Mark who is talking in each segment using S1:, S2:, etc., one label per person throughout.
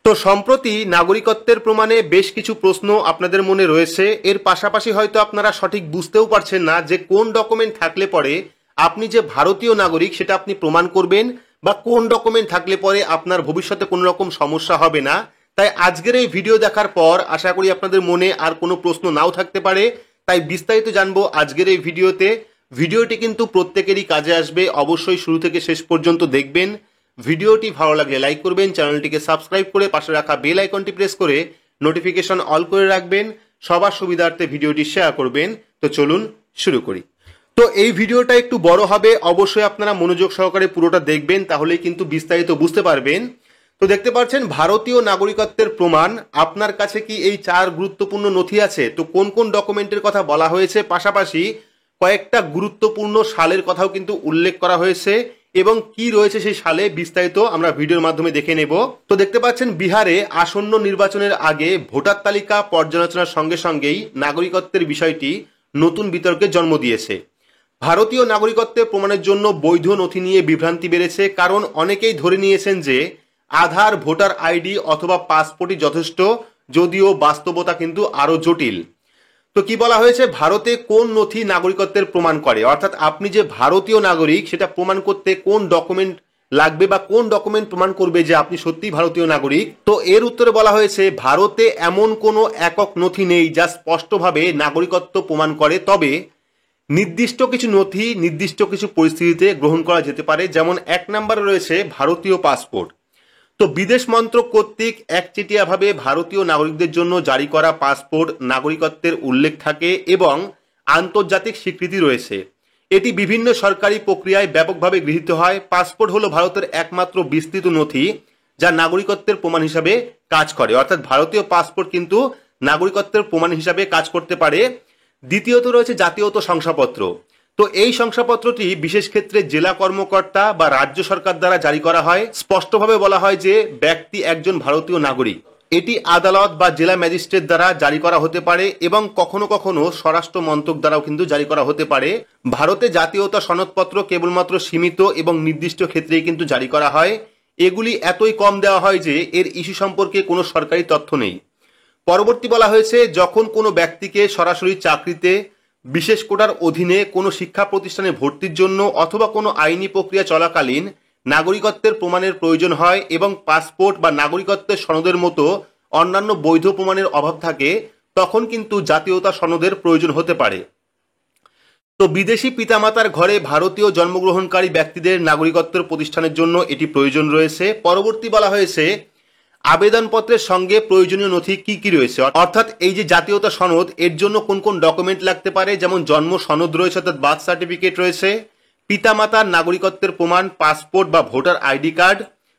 S1: তো সম্প্রতি নাগরিকত্বের প্রমাণে বেশ কিছু প্রশ্ন আপনাদের মনে রয়েছে। এর পাশাপাশি হয়তো আপনারা সঠিক বুঝতেও পারছেন না যে কোন ডকুমেন্ট থাকলে পরে আপনি যে ভারতীয় নাগরিক সেটা আপনি প্রমাণ করবেন, বা কোন ডকুমেন্ট থাকলে পরে আপনার ভবিষ্যতে কোনো রকম সমস্যা হবে না। তাই আজকের এই ভিডিও দেখার পর আশা করি আপনাদের মনে আর কোনো প্রশ্ন নাও থাকতে পারে। তাই বিস্তারিত জানবো আজকের এই ভিডিওতে। ভিডিওটি কিন্তু প্রত্যেকেরই কাজে আসবে, অবশ্যই শুরু থেকে শেষ পর্যন্ত দেখবেন। ভিডিওটি ভালো লাগলে লাইক করবেন, চ্যানেলটিকে সাবস্ক্রাইব করে পাশে রাখা বেল আইকনটি প্রেস করে নোটিফিকেশন অল করে রাখবেন, সবার সুবিধার্থে ভিডিওটি শেয়ার করবেন। তো চলুন শুরু করি। তো এই ভিডিওটা একটু বড় হবে, অবশ্যই আপনারা মনোযোগ সহকারে পুরোটা দেখবেন, তাহলেই কিন্তু বিস্তারিত বুঝতে পারবেন। তো দেখতে পাচ্ছেন ভারতীয় নাগরিকত্বের প্রমাণ। আপনার কাছে কি এই 4 গুরুত্বপূর্ণ নথি আছে? তো কোন কোন ডকুমেন্টের কথা বলা হয়েছে, পাশাপাশি কয়েকটা গুরুত্বপূর্ণ সালের কথাও কিন্তু উল্লেখ করা হয়েছে, এবং কি রয়েছে সেই সালে বিস্তারিত আমরা ভিডিওর মাধ্যমে দেখে নেব। তো দেখতে পাচ্ছেন বিহারে আসন্ন নির্বাচনের আগে ভোটার তালিকা পর্যালোচনার সঙ্গে সঙ্গেই নাগরিকত্বের বিষয়টি নতুন বিতর্কের জন্ম দিয়েছে। ভারতীয় নাগরিকত্বের প্রমাণের জন্য বৈধ নথি নিয়ে বিভ্রান্তি বেড়েছে, কারণ অনেকেই ধরে নিয়েছেন যে আধার, ভোটার আইডি অথবা পাসপোর্টই যথেষ্ট, যদিও বাস্তবতা কিন্তু আরো জটিল। তো কি বলা হয়েছে, ভারতে কোন নথি নাগরিকত্বের প্রমাণ করে, অর্থাৎ আপনি যে ভারতীয় নাগরিক সেটা প্রমাণ করতে কোন ডকুমেন্ট লাগবে, বা কোন ডকুমেন্ট প্রমাণ করবে যে আপনি সত্যিই ভারতীয় নাগরিক। তো এর উত্তরে বলা হয়েছে ভারতে এমন কোনো একক নথি নেই যা স্পষ্টভাবে নাগরিকত্ব প্রমাণ করে, তবে নির্দিষ্ট কিছু নথি নির্দিষ্ট কিছু পরিস্থিতিতে গ্রহণ করা যেতে পারে। যেমন 1 নম্বরে রয়েছে ভারতীয় পাসপোর্ট। তো বিদেশ মন্ত্রক কর্তৃক একচেটিয়াভাবে ভারতীয় নাগরিকদের জন্য জারি করা পাসপোর্ট নাগরিকত্বের উল্লেখ থাকে এবং আন্তর্জাতিক স্বীকৃতি রয়েছে। এটি বিভিন্ন সরকারি প্রক্রিয়ায় ব্যাপকভাবে গৃহীত হয়। পাসপোর্ট হলো ভারতের একমাত্র বিস্তৃত নথি যা নাগরিকত্বের প্রমাণ হিসাবে কাজ করে, অর্থাৎ ভারতীয় পাসপোর্ট কিন্তু নাগরিকত্বের প্রমাণ হিসাবে কাজ করতে পারে। দ্বিতীয়ত রয়েছে জাতীয়ত শংসাপত্র। তো এই শংসাপত্রটি বিশেষ ক্ষেত্রে জেলা কর্মকর্তা বা রাজ্য সরকার দ্বারা জারি করা হয়। স্পষ্টভাবে বলা হয় যে ব্যক্তি একজন ভারতীয় নাগরিক। এটি আদালত বা জেলা ম্যাজিস্ট্রেট দ্বারা জারি করা হতে পারে, এবং কখনো কখনো স্বরাষ্ট্র মন্ত্রক দ্বারাও কিন্তু জারি করা হতে পারে। ভারতে জাতীয়তা সনদপত্র কেবলমাত্র সীমিত এবং নির্দিষ্ট ক্ষেত্রেই কিন্তু জারি করা হয়। এগুলি এতই কম দেওয়া হয় যে এর ইস্যু সম্পর্কে কোনো সরকারি তথ্য নেই। পরবর্তী বলা হয়েছে যখন কোনো ব্যক্তিকে সরাসরি চাকরিতে, বিশেষ কোটার অধীনে কোনো শিক্ষা প্রতিষ্ঠানে ভর্তির জন্য অথবা কোনো আইনি প্রক্রিয়া চলাকালীন নাগরিকত্বের প্রমাণের প্রয়োজন হয় এবং পাসপোর্ট বা নাগরিকত্বের সনদের মতো অন্যান্য বৈধ প্রমাণের অভাব থাকে, তখন কিন্তু জাতীয়তা সনদের প্রয়োজন হতে পারে। তো বিদেশি পিতামাতার ঘরে ভারতীয় জন্মগ্রহণকারী ব্যক্তিদের নাগরিকত্বের প্রতিষ্ঠানের জন্য এটি প্রয়োজন রয়েছে। পরবর্তী বলা হয়েছে আবেদনপত্রের সঙ্গে প্রয়োজনীয় নথি কি কি রয়েছে, অর্থাৎ এই যে জাতীয়তা সনদ, এর জন্য কোন কোন ডকুমেন্ট লাগতে পারে। যেমন জন্ম সনদ রয়েছে, অর্থাৎ বার্থ সার্টিফিকেট রয়েছে, পিতামাতার নাগরিকত্বের প্রমাণ পাসপোর্ট বা voter ID card,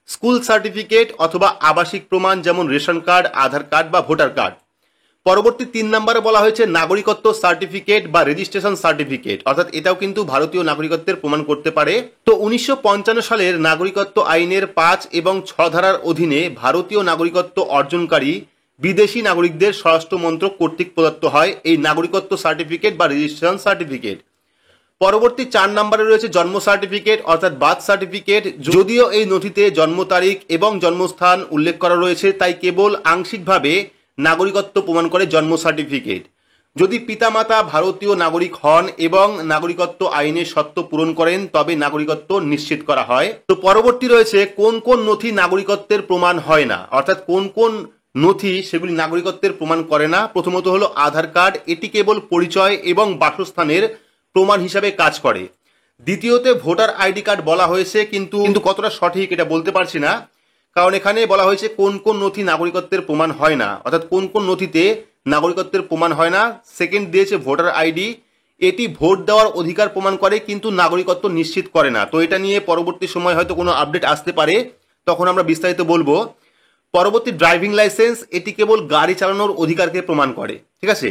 S1: school certificate অথবা আবাসিক প্রমাণ যেমন রেশন কার্ড, আধার কার্ড বা ভোটার কার্ড। পরবর্তী 3 নম্বরে বলা হয়েছে নাগরিকত্ব সার্টিফিকেট বা রেজিস্ট্রেশন সার্টিফিকেট, অর্থাৎ এটাও কিন্তু ভারতীয় নাগরিকত্বের প্রমাণ করতে পারে। তো 1955 সালের নাগরিকত্ব আইনের 5 এবং 6 ধারার অধীনে ভারতীয় নাগরিকত্ব অর্জনকারী বিদেশি নাগরিকদের স্বরাষ্ট্র মন্ত্রক কর্তৃক প্রদত্ত হয় এই নাগরিকত্ব সার্টিফিকেট বা রেজিস্ট্রেশন সার্টিফিকেট। পরবর্তী 4 নম্বরে রয়েছে জন্ম সার্টিফিকেট অর্থাৎ বার্থ সার্টিফিকেট। যদিও এই নথিতে জন্ম তারিখ এবং জন্মস্থান উল্লেখ করা রয়েছে, তাই কেবল আংশিকভাবে নাগরিকত্ব প্রমাণ করে জন্ম সার্টিফিকেট। যদি পিতামাতা ভারতীয় নাগরিক হন এবং নাগরিকত্ব আইনের শর্ত পূরণ করেন তবে নাগরিকত্ব নিশ্চিত করা হয়। তো পরবর্তী রয়েছে কোন কোন নথি নাগরিকত্বের প্রমাণ হয় না, অর্থাৎ কোন কোন নথি সেগুলি নাগরিকত্বের প্রমাণ করে না। প্রথমত হলো আধার কার্ড, এটি কেবল পরিচয় এবং বাসস্থানের প্রমাণ হিসাবে কাজ করে। দ্বিতীয়তে ভোটার আইডি কার্ড বলা হয়েছে, কিন্তু কতটা সঠিক এটা বলতে পারছি না, কারণ এখানে বলা হয়েছে কোন কোন নথি নাগরিকত্বের প্রমাণ হয় না, অর্থাৎ কোন কোন নথিতে নাগরিকত্বের প্রমাণ হয় না। সেকেন্ড দিয়েছে ভোটার আইডি, এটি ভোট দেওয়ার অধিকার প্রমাণ করে কিন্তু নাগরিকত্ব নিশ্চিত করে না। তো এটা নিয়ে পরবর্তী সময় হয়তো কোনো আপডেট আসতে পারে, তখন আমরা বিস্তারিত বলবো। পরবর্তী ড্রাইভিং লাইসেন্স, এটি কেবল গাড়ি চালানোর অধিকারকে প্রমাণ করে, ঠিক আছে।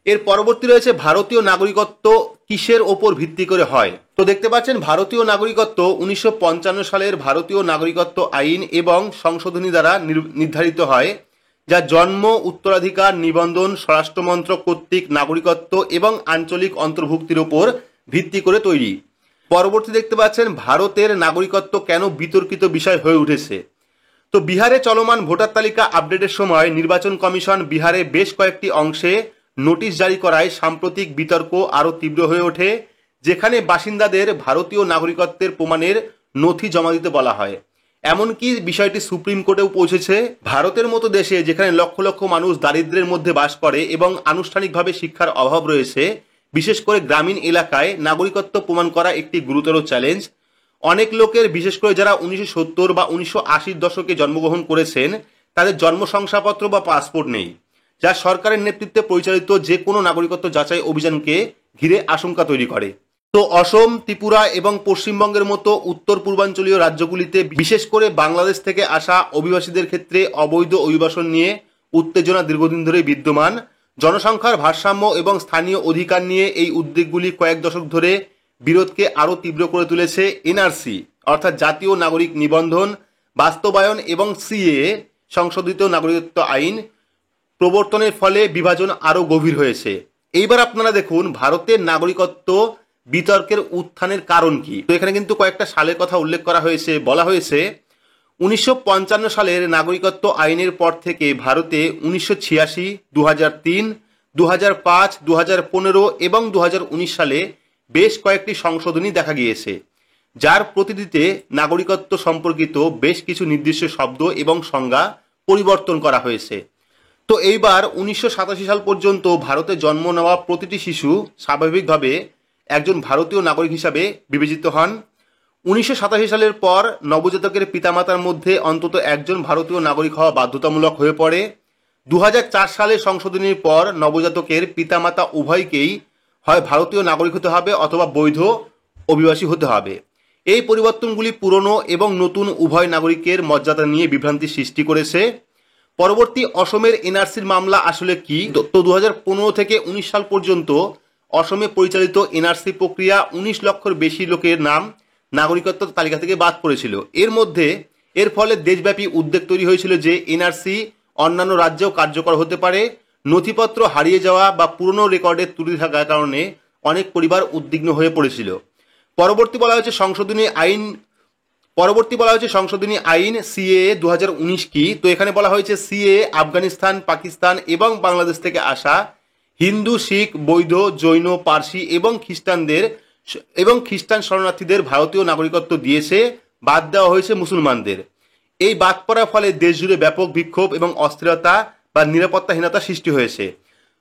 S1: এর পরবর্তী রয়েছে ভারতীয় নাগরিকত্ব কিসের ওপর ভিত্তি করে হয়। তো দেখতে পাচ্ছেন ভারতীয় নাগরিকত্ব 1955 সালের ভারতীয় নাগরিকত্ব আইন এবং সংশোধনী দ্বারা নির্ধারিত হয়, যা জন্ম, উত্তরাধিকার, নিবন্ধন, স্বরাষ্ট্রমন্ত্রক কর্তৃক নাগরিকত্ব এবং আঞ্চলিক অন্তর্ভুক্তির ওপর ভিত্তি করে তৈরি। পরবর্তী দেখতে পাচ্ছেন ভারতের নাগরিকত্ব কেন বিতর্কিত বিষয় হয়ে উঠেছে। তো বিহারে চলমান ভোটার তালিকা আপডেটের সময় নির্বাচন কমিশন বিহারে বেশ কয়েকটি অংশে নোটিশ জারি করায় সাম্প্রতিক বিতর্ক আরও তীব্র হয়ে ওঠে, যেখানে বাসিন্দাদের ভারতীয় নাগরিকত্বের প্রমাণের নথি জমা দিতে বলা হয়। এমনকি বিষয়টি সুপ্রিম কোর্টেও পৌঁছেছে। ভারতের মতো দেশে যেখানে লক্ষ লক্ষ মানুষ দারিদ্র্যের মধ্যে বাস করে এবং আনুষ্ঠানিকভাবে শিক্ষার অভাব রয়েছে, বিশেষ করে গ্রামীণ এলাকায় নাগরিকত্ব প্রমাণ করা একটি গুরুতর চ্যালেঞ্জ। অনেক লোকের, বিশেষ করে যারা 1970 বা 1980-র দশকে জন্মগ্রহণ করেছেন, তাদের জন্ম শংসাপত্র বা পাসপোর্ট নেই, যা সরকারের নেতৃত্বে পরিচালিত যে কোনো নাগরিকত্ব যাচাই অভিযানকে ঘিরে আশঙ্কা তৈরি করে। তো অসম, ত্রিপুরা এবং পশ্চিমবঙ্গের মতো উত্তর পূর্বাঞ্চলীয় রাজ্যগুলিতে বিশেষ করে বাংলাদেশ থেকে আসা অভিবাসীদের ক্ষেত্রে অবৈধ অভিবাসন নিয়ে উত্তেজনা দীর্ঘদিন ধরেই বিদ্যমান। জনসংখ্যার ভারসাম্য এবং স্থানীয় অধিকার নিয়ে এই উদ্বেগগুলি কয়েক দশক ধরে বিরোধকে আরও তীব্র করে তুলেছে। এনআরসি অর্থাৎ জাতীয় নাগরিক নিবন্ধন বাস্তবায়ন এবং সিএএ সংশোধিত নাগরিকত্ব আইন প্রবর্তনের ফলে বিভাজন আরও গভীর হয়েছে। এইবার আপনারা দেখুন ভারতের নাগরিকত্ব বিতর্কের উত্থানের কারণ কি। তো এখানে কিন্তু কয়েকটা সালের কথা উল্লেখ করা হয়েছে। বলা হয়েছে 1955 সালের নাগরিকত্ব আইনের পর থেকে ভারতে 1986, 2003, 2005, 2015 এবং 2019 সালে বেশ কয়েকটি সংশোধনী দেখা গিয়েছে, যার প্রতিটিতে নাগরিকত্ব সম্পর্কিত বেশ কিছু নির্দিষ্ট শব্দ এবং সংজ্ঞা পরিবর্তন করা হয়েছে। তো এইবার 1987 সাল পর্যন্ত ভারতে জন্ম নেওয়া প্রতিটি শিশু স্বাভাবিকভাবে একজন ভারতীয় নাগরিক হিসাবে বিবেচিত হন। 1987 সালের পর নবজাতকের পিতামাতার মধ্যে অন্তত একজন ভারতীয় নাগরিক হওয়া বাধ্যতামূলক হয়ে পড়ে। 2004 সালের সংশোধনীর পর নবজাতকের পিতামাতা উভয়কেই হয় ভারতীয় নাগরিক হতে হবে অথবা বৈধ অভিবাসী হতে হবে। এই পরিবর্তনগুলি পুরনো এবং নতুন উভয় নাগরিকের মর্যাদা নিয়ে বিভ্রান্তির সৃষ্টি করেছে। পরবর্তী অসমের এনআরসির মামলা আসলে কি? তো 2015 থেকে 19 সাল পর্যন্ত অসমে পরিচালিত এনআরসি প্রক্রিয়া 19 লক্ষের বেশি লোকের নাম নাগরিকত্ব তালিকা থেকে বাদ পড়েছিল। এর ফলে দেশব্যাপী উদ্বেগ তৈরি হয়েছিল যে এনআরসি অন্যান্য রাজ্যেও কার্যকর হতে পারে। নথিপত্র হারিয়ে যাওয়া বা পুরনো রেকর্ডের ত্রুটি থাকার কারণে অনেক পরিবার উদ্বিগ্ন হয়ে পড়েছিল। পরবর্তী বলা হয়েছে সংশোধনী আইন সিএএ 2019 কি। তো এখানে বলা হয়েছে সিএএ আফগানিস্তান, পাকিস্তান এবং বাংলাদেশ থেকে আসা হিন্দু, শিখ, বৌদ্ধ, জৈন, পার্সি এবং খ্রিস্টান শরণার্থীদের ভারতীয় নাগরিকত্ব দিয়েছে, বাদ দেওয়া হয়েছে মুসলমানদের। এই বাদ পড়ার ফলে দেশ জুড়ে ব্যাপক বিক্ষোভ এবং অস্থিরতা বা নিরাপত্তাহীনতা সৃষ্টি হয়েছে।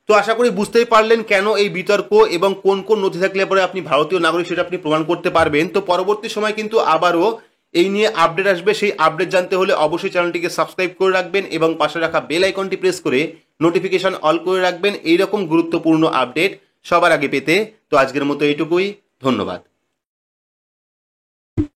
S1: তো আশা করি বুঝতেই পারলেন কেন এই বিতর্ক এবং কোন কোন নথি থাকলে পরে আপনি ভারতীয় নাগরিক সেটা আপনি প্রমাণ করতে পারবেন। তো পরবর্তী সময় কিন্তু আবারও এই নিয়ে আপডেট আসবে। সেই আপডেট জানতে হলে অবশ্যই চ্যানেলটিকে সাবস্ক্রাইব করে রাখবেন এবং পাশে রাখা বেল আইকনটি প্রেস করে নোটিফিকেশন অল করে রাখবেন এইরকম গুরুত্বপূর্ণ আপডেট সবার আগে পেতে। তো আজকের মতো এইটুকুই, ধন্যবাদ।